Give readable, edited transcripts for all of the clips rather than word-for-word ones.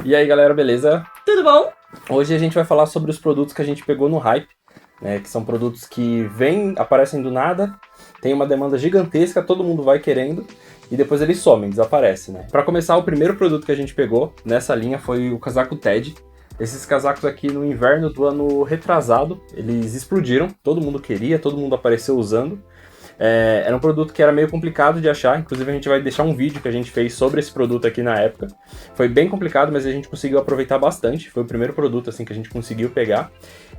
E aí, galera, beleza? Tudo bom? Hoje a gente vai falar sobre os produtos que a gente pegou no hype, né? Que são produtos que aparecem do nada, tem uma demanda gigantesca, todo mundo vai querendo, e depois eles somem, desaparecem, né? Pra começar, o primeiro produto que a gente pegou nessa linha foi o casaco Ted. Esses casacos aqui no inverno do ano retrasado, eles explodiram, todo mundo queria, todo mundo apareceu usando. Era um produto que era meio complicado de achar, inclusive a gente vai deixar um vídeo que a gente fez sobre esse produto aqui na época. Foi bem complicado, mas a gente conseguiu aproveitar bastante, foi o primeiro produto assim que a gente conseguiu pegar.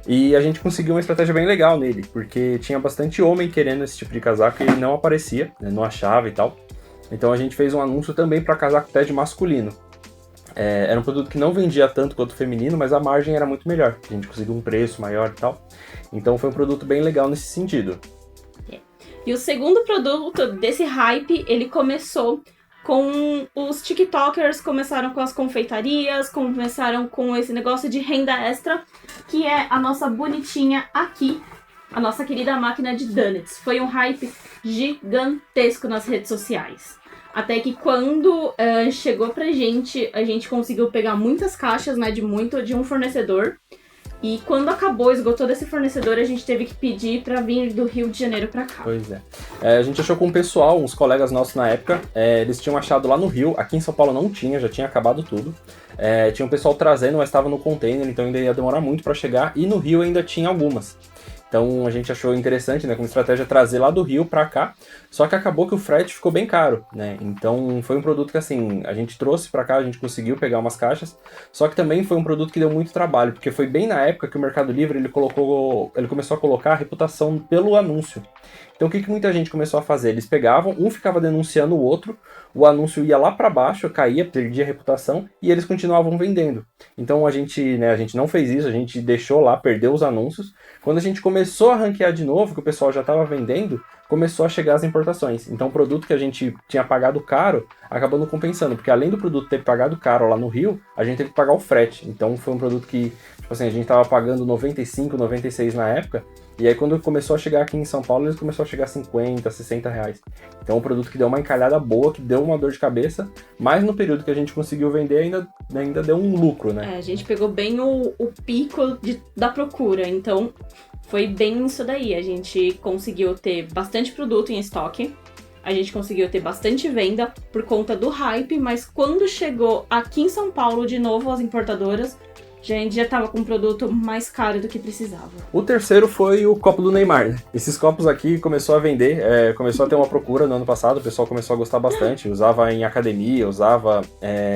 E a gente conseguiu uma estratégia bem legal nele, porque tinha bastante homem querendo esse tipo de casaco e ele não aparecia, né, não achava e tal. Então a gente fez um anúncio também para casaco Ted masculino. Era um produto que não vendia tanto quanto o feminino, mas a margem era muito melhor, a gente conseguiu um preço maior e tal. Então foi um produto bem legal nesse sentido. E o segundo produto desse hype, ele começou com os TikTokers, começaram com as confeitarias, começaram com esse negócio de renda extra, que é a nossa bonitinha aqui, a nossa querida máquina de donuts. Foi um hype gigantesco nas redes sociais. Até que quando chegou pra gente, a gente conseguiu pegar muitas caixas, né, de um fornecedor. E quando esgotou desse fornecedor, a gente teve que pedir pra vir do Rio de Janeiro pra cá. Pois é. A gente achou com o pessoal, uns colegas nossos na época, eles tinham achado lá no Rio, aqui em São Paulo não tinha, já tinha acabado tudo. Tinha um pessoal trazendo, mas estava no container, então ainda ia demorar muito pra chegar, e no Rio ainda tinha algumas. Então a gente achou interessante, né, como estratégia trazer lá do Rio pra cá, só que acabou que o frete ficou bem caro, né, então foi um produto que assim, a gente trouxe pra cá, a gente conseguiu pegar umas caixas, só que também foi um produto que deu muito trabalho, porque foi bem na época que o Mercado Livre ele começou a colocar a reputação pelo anúncio. Então o que muita gente começou a fazer? Eles pegavam, um ficava denunciando o outro, o anúncio ia lá para baixo, caía, perdia a reputação e eles continuavam vendendo. Então a gente não fez isso, a gente deixou lá, perdeu os anúncios. Quando a gente começou a ranquear de novo, que o pessoal já estava vendendo, começou a chegar as importações. Então o produto que a gente tinha pagado caro acabou não compensando, porque além do produto ter pagado caro lá no Rio, a gente teve que pagar o frete. Então foi um produto que, tipo assim, a gente estava pagando 95, 96 na época, e aí quando começou a chegar aqui em São Paulo, eles começou a chegar a 50, 60 reais. Então é um produto que deu uma encalhada boa, que deu uma dor de cabeça, mas no período que a gente conseguiu vender ainda deu um lucro, né? A gente pegou bem o pico da procura, então foi bem isso daí. A gente conseguiu ter bastante produto em estoque, a gente conseguiu ter bastante venda por conta do hype, mas quando chegou aqui em São Paulo de novo as importadoras, a gente já tava com um produto mais caro do que precisava. O terceiro foi o copo do Neymar, né? Esses copos aqui começou a vender, começou a ter uma procura no ano passado, o pessoal começou a gostar bastante, usava em academia, usava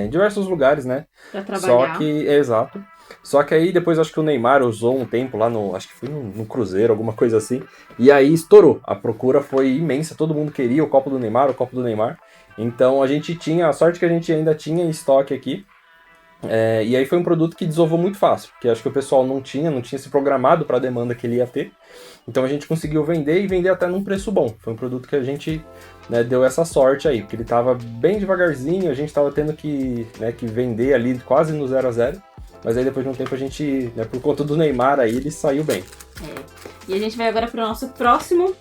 em diversos lugares, né? Pra trabalhar. Exato. Só que aí depois acho que o Neymar usou um tempo lá acho que foi no Cruzeiro, alguma coisa assim, e aí estourou. A procura foi imensa, todo mundo queria o copo do Neymar, o copo do Neymar. Então a gente tinha, a sorte que a gente ainda tinha em estoque aqui. E aí foi um produto que desovou muito fácil, porque acho que o pessoal não tinha se programado para a demanda que ele ia ter. Então a gente conseguiu vender e vender até num preço bom. Foi um produto que a gente, né, deu essa sorte aí, porque ele estava bem devagarzinho, a gente estava tendo que vender ali quase no 0 a 0. Mas aí depois de um tempo a gente, né, por conta do Neymar aí, ele saiu bem. E a gente vai agora pro nosso próximo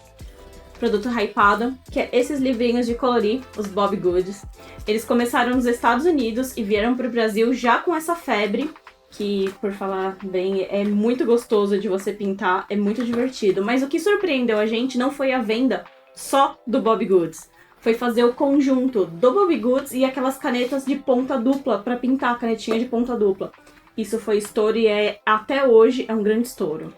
produto hypado, que é esses livrinhos de colorir, os Bobbie Goods. Eles começaram nos Estados Unidos e vieram pro Brasil já com essa febre, que, por falar bem, é muito gostoso de você pintar, é muito divertido. Mas o que surpreendeu a gente não foi a venda só do Bobbie Goods, foi fazer o conjunto do Bobbie Goods e aquelas canetas de ponta dupla para pintar, canetinha de ponta dupla. Isso foi estouro e até hoje é um grande estouro.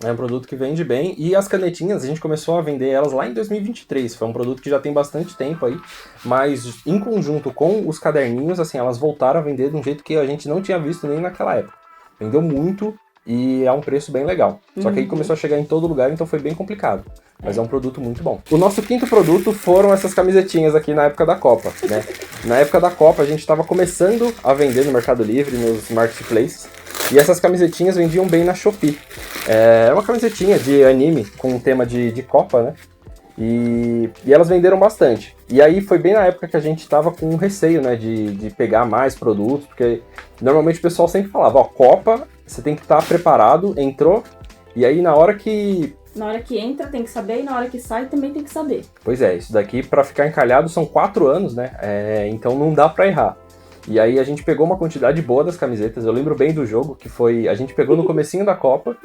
É um produto que vende bem, e as canetinhas a gente começou a vender elas lá em 2023, foi um produto que já tem bastante tempo aí, mas em conjunto com os caderninhos, assim, elas voltaram a vender de um jeito que a gente não tinha visto nem naquela época. Vendeu muito e é um preço bem legal. Só que aí começou a chegar em todo lugar, então foi bem complicado. Mas é um produto muito bom. O nosso quinto produto foram essas camisetinhas aqui na época da Copa, né? Na época da Copa a gente estava começando a vender no Mercado Livre, nos marketplaces, e essas camisetinhas vendiam bem na Shopee. É uma camisetinha de anime com um tema de Copa, né? E elas venderam bastante. E aí foi bem na época que a gente estava com receio, né, de pegar mais produtos, porque normalmente o pessoal sempre falava, ó, Copa, você tem que estar preparado, entrou, e aí na hora que entra tem que saber e na hora que sai também tem que saber. Pois é, isso daqui para ficar encalhado são 4 anos, né? Então não dá para errar. E aí a gente pegou uma quantidade boa das camisetas, eu lembro bem do jogo, que foi, a gente pegou no comecinho da Copa,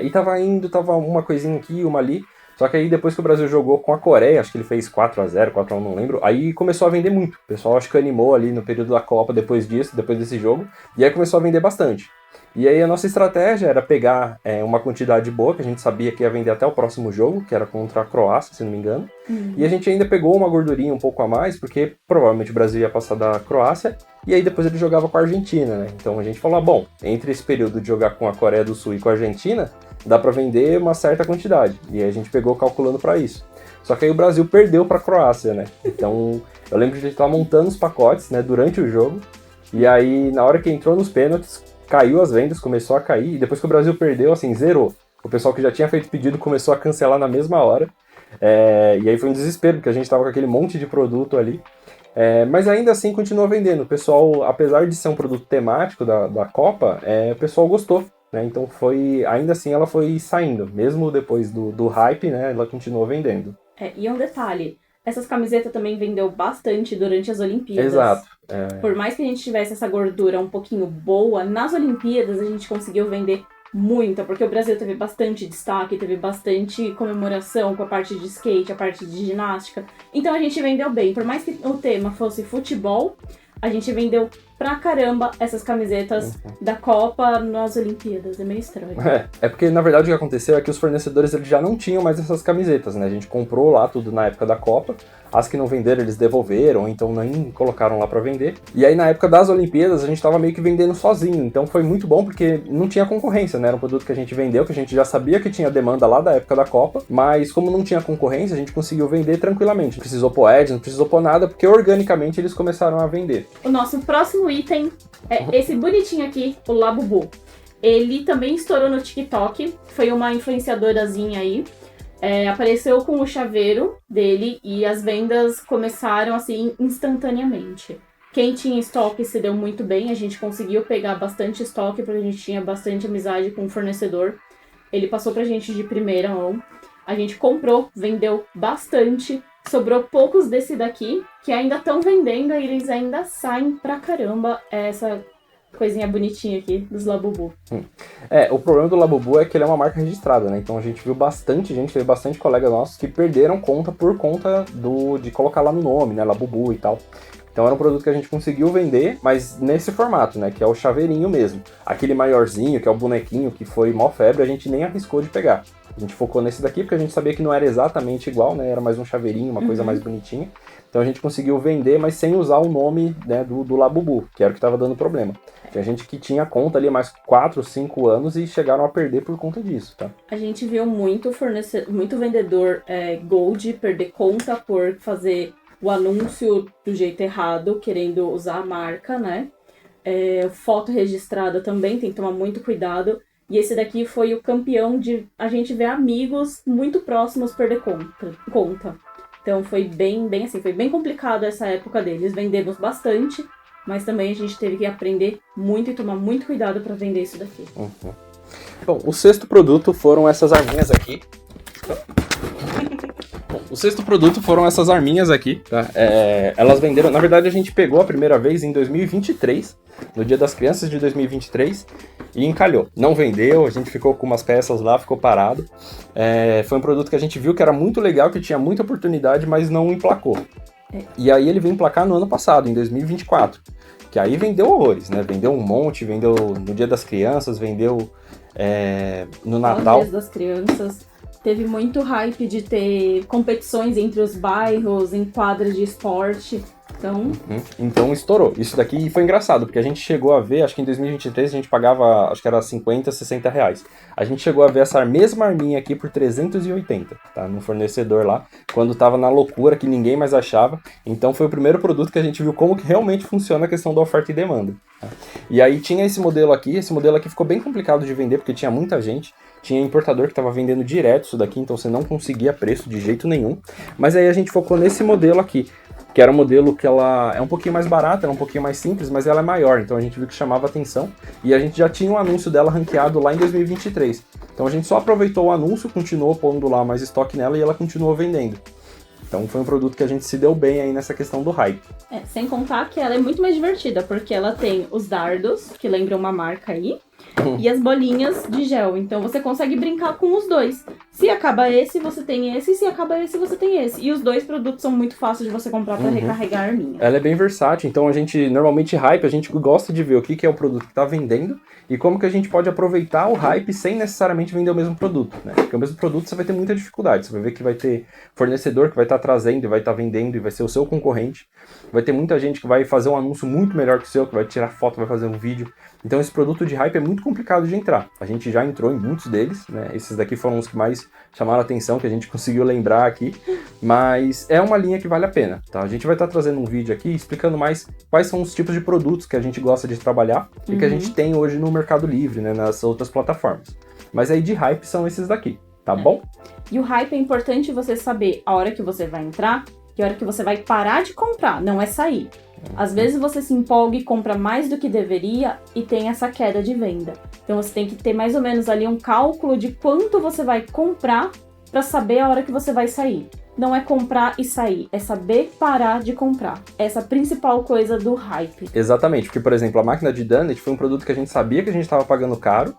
e tava uma coisinha aqui, uma ali, só que aí depois que o Brasil jogou com a Coreia, acho que ele fez 4-0, 4-1, não lembro, aí começou a vender muito. O pessoal acho que animou ali no período da Copa depois desse jogo, e aí começou a vender bastante. E aí a nossa estratégia era pegar uma quantidade boa, que a gente sabia que ia vender até o próximo jogo, que era contra a Croácia, se não me engano. E a gente ainda pegou uma gordurinha um pouco a mais, porque provavelmente o Brasil ia passar da Croácia, e aí depois ele jogava com a Argentina, né? Então a gente falou, bom, entre esse período de jogar com a Coreia do Sul e com a Argentina, dá pra vender uma certa quantidade. E aí a gente pegou calculando pra isso. Só que aí o Brasil perdeu pra Croácia, né? Então eu lembro de a gente estar montando os pacotes, né, durante o jogo, e aí na hora que entrou nos pênaltis, caiu as vendas, começou a cair, e depois que o Brasil perdeu, assim, zerou. O pessoal que já tinha feito pedido começou a cancelar na mesma hora, e aí foi um desespero, porque a gente tava com aquele monte de produto ali, mas ainda assim continuou vendendo. O pessoal, apesar de ser um produto temático da Copa, o pessoal gostou, né? Então ainda assim ela foi saindo, mesmo depois do hype, né, ela continuou vendendo. E um detalhe, essas camisetas também vendeu bastante durante as Olimpíadas. Exato. Por mais que a gente tivesse essa gordura um pouquinho boa, nas Olimpíadas a gente conseguiu vender muita, porque o Brasil teve bastante destaque, teve bastante comemoração com a parte de skate, a parte de ginástica. Então a gente vendeu bem. Por mais que o tema fosse futebol, a gente vendeu pra caramba essas camisetas da Copa nas Olimpíadas. É meio estranho. É porque, na verdade, o que aconteceu é que os fornecedores eles já não tinham mais essas camisetas, né? A gente comprou lá tudo na época da Copa. As que não venderam, eles devolveram, então nem colocaram lá pra vender. E aí, na época das Olimpíadas, a gente tava meio que vendendo sozinho. Então foi muito bom, porque não tinha concorrência, né? Era um produto que a gente vendeu, que a gente já sabia que tinha demanda lá da época da Copa. Mas como não tinha concorrência, a gente conseguiu vender tranquilamente. Não precisou pôr ads, não precisou pôr nada, porque organicamente eles começaram a vender. O nosso próximo item é esse bonitinho aqui, o Labubu. Ele também estourou no TikTok, foi uma influenciadorazinha aí. Apareceu com o chaveiro dele e as vendas começaram assim instantaneamente. Quem tinha estoque se deu muito bem, a gente conseguiu pegar bastante estoque porque a gente tinha bastante amizade com o fornecedor. Ele passou pra gente de primeira mão. A gente comprou, vendeu bastante. Sobrou poucos desse daqui, que ainda estão vendendo e eles ainda saem pra caramba essa coisinha bonitinha aqui dos Labubu. O problema do Labubu é que ele é uma marca registrada, né? Então a gente viu bastante gente, teve bastante colega nossos que perderam conta por conta de colocar lá no nome, né? Labubu e tal. Então era um produto que a gente conseguiu vender, mas nesse formato, né? Que é o chaveirinho mesmo. Aquele maiorzinho, que é o bonequinho, que foi mó febre, a gente nem arriscou de pegar. A gente focou nesse daqui porque a gente sabia que não era exatamente igual, né? Era mais um chaveirinho, uma coisa mais bonitinha. Então a gente conseguiu vender, mas sem usar o nome, né, do Labubu, que era o que estava dando problema. Tinha gente que tinha conta ali mais 4, 5 anos e chegaram a perder por conta disso, tá? A gente viu muito vendedor Gold perder conta por fazer o anúncio do jeito errado, querendo usar a marca, né? Foto registrada também, tem que tomar muito cuidado. E esse daqui foi o campeão de a gente ver amigos muito próximos perder conta. Então foi bem assim, foi bem complicado essa época deles. Vendemos bastante, mas também a gente teve que aprender muito e tomar muito cuidado para vender isso daqui. Bom, o sexto produto foram essas arminhas aqui. O sexto produto foram essas arminhas aqui, tá? Elas venderam... Na verdade, a gente pegou a primeira vez em 2023, no Dia das Crianças de 2023, e encalhou. Não vendeu, a gente ficou com umas peças lá, ficou parado. Foi um produto que a gente viu que era muito legal, que tinha muita oportunidade, mas não emplacou. E aí ele veio emplacar no ano passado, em 2024, que aí vendeu horrores, né? Vendeu um monte, vendeu no Dia das Crianças, vendeu no Natal. No Dia das Crianças... Teve muito hype de ter competições entre os bairros, em quadras de esporte. Então estourou. Isso daqui foi engraçado, porque a gente chegou a ver, acho que em 2023 a gente pagava, acho que era 50, 60 reais. A gente chegou a ver essa mesma arminha aqui por 380, tá? No fornecedor lá, quando tava na loucura, que ninguém mais achava. Então foi o primeiro produto que a gente viu como que realmente funciona a questão da oferta e demanda. Tá? E aí tinha esse modelo aqui ficou bem complicado de vender, porque tinha muita gente. Tinha importador que estava vendendo direto isso daqui, então você não conseguia preço de jeito nenhum. Mas aí a gente focou nesse modelo aqui, que era um modelo que ela é um pouquinho mais barata, é um pouquinho mais simples, mas ela é maior, então a gente viu que chamava atenção. E a gente já tinha um anúncio dela ranqueado lá em 2023. Então a gente só aproveitou o anúncio, continuou pondo lá mais estoque nela e ela continuou vendendo. Então foi um produto que a gente se deu bem aí nessa questão do hype. Sem contar que ela é muito mais divertida, porque ela tem os dardos, que lembram uma marca aí, e as bolinhas de gel. Então você consegue brincar com os dois. Se acaba esse, você tem esse. Se acaba esse, você tem esse. E os dois produtos são muito fáceis de você comprar para recarregar a arminha. Ela é bem versátil, então a gente, normalmente hype, a gente gosta de ver o que é o produto que tá vendendo e como que a gente pode aproveitar o hype sem necessariamente vender o mesmo produto, né? Porque o mesmo produto você vai ter muita dificuldade. Você vai ver que vai ter fornecedor que vai estar trazendo e vai estar vendendo e vai ser o seu concorrente. Vai ter muita gente que vai fazer um anúncio muito melhor que o seu, que vai tirar foto, vai fazer um vídeo. Então esse produto de hype é muito complicado de entrar. A gente já entrou em muitos deles, né? Esses daqui foram os que mais chamaram a atenção, que a gente conseguiu lembrar aqui. Mas é uma linha que vale a pena, tá? A gente vai estar trazendo um vídeo aqui explicando mais quais são os tipos de produtos que a gente gosta de trabalhar e que a gente tem hoje no Mercado Livre, né? Nas outras plataformas. Mas aí de hype são esses daqui, tá bom? E o hype é importante você saber a hora que você vai entrar e a hora que você vai parar de comprar, não é sair. Às vezes você se empolga e compra mais do que deveria e tem essa queda de venda. Então você tem que ter mais ou menos ali um cálculo de quanto você vai comprar para saber a hora que você vai sair. Não é comprar e sair, é saber parar de comprar. Essa é a principal coisa do hype. Exatamente, porque, por exemplo, a máquina de Dunnett foi um produto que a gente sabia que a gente estava pagando caro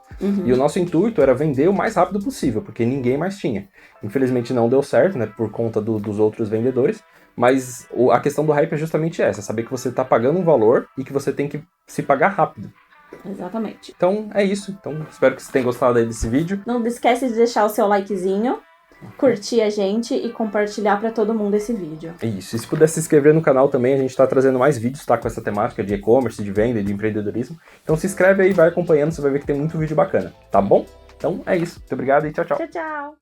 e o nosso intuito era vender o mais rápido possível, porque ninguém mais tinha. Infelizmente não deu certo, né, por conta dos outros vendedores, mas a questão do hype é justamente essa, saber que você está pagando um valor e que você tem que se pagar rápido. Exatamente. Então é isso, então espero que você tenha gostado aí desse vídeo. Não esquece de deixar o seu likezinho, curtir a gente e compartilhar para todo mundo esse vídeo. Isso, e se puder se inscrever no canal também, a gente está trazendo mais vídeos, tá, com essa temática de e-commerce, de venda e de empreendedorismo. Então se inscreve aí, vai acompanhando, você vai ver que tem muito vídeo bacana, tá bom? Então é isso, muito obrigado e tchau, tchau. Tchau, tchau!